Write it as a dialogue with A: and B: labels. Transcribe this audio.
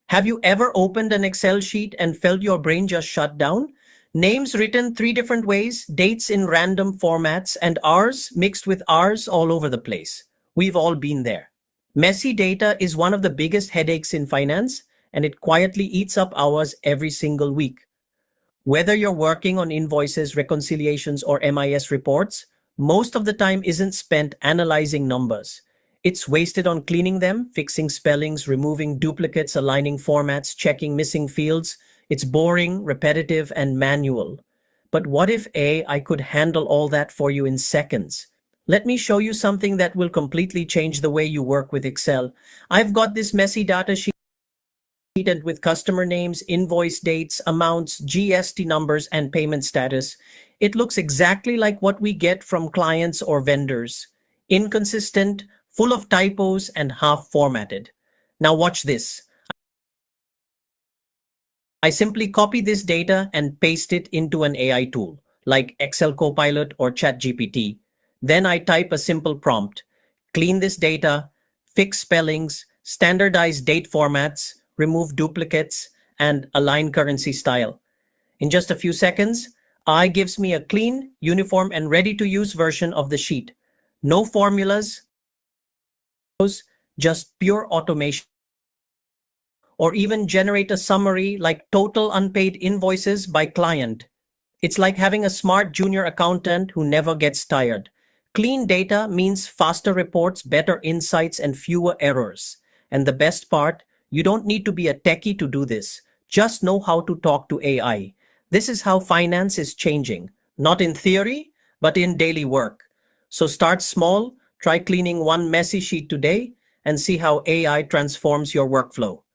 A: Have you ever opened an Excel sheet and felt your brain just shut down? Names written three different ways, dates in random formats, and R's mixed with R's all over the place. We've all been there. Messy data is one of the biggest headaches in finance, and it quietly eats up hours every single week. Whether you're working on invoices, reconciliations, or MIS reports, most of the time isn't spent analyzing numbers. It's wasted on cleaning them, fixing spellings, removing duplicates, aligning formats, checking missing fields. It's boring, repetitive, and manual. But what if AI could handle all that for you in seconds? Let me show you something that will completely change the way you work with Excel. I've got this messy data sheet and with customer names, invoice dates, amounts, GST numbers, and payment status. It looks exactly like what we get from clients or vendors. Inconsistent, full of typos, and half formatted. Now watch this. I simply copy this data and paste it into an AI tool, like Excel Copilot or ChatGPT. Then I type a simple prompt. Clean this data, fix spellings, standardize date formats, remove duplicates, and align currency style. In just a few seconds, AI gives me a clean, uniform, and ready-to-use version of the sheet. No formulas, just pure automation. Or even generate a summary like total unpaid invoices by client. It's like having a smart junior accountant who never gets tired. Clean data means faster reports, better insights, and fewer errors. And the best part, you don't need to be a techie to do this. Just know how to talk to AI. This is how finance is changing. Not in theory, but in daily work. So start small, try cleaning one messy sheet today, and see how AI transforms your workflow.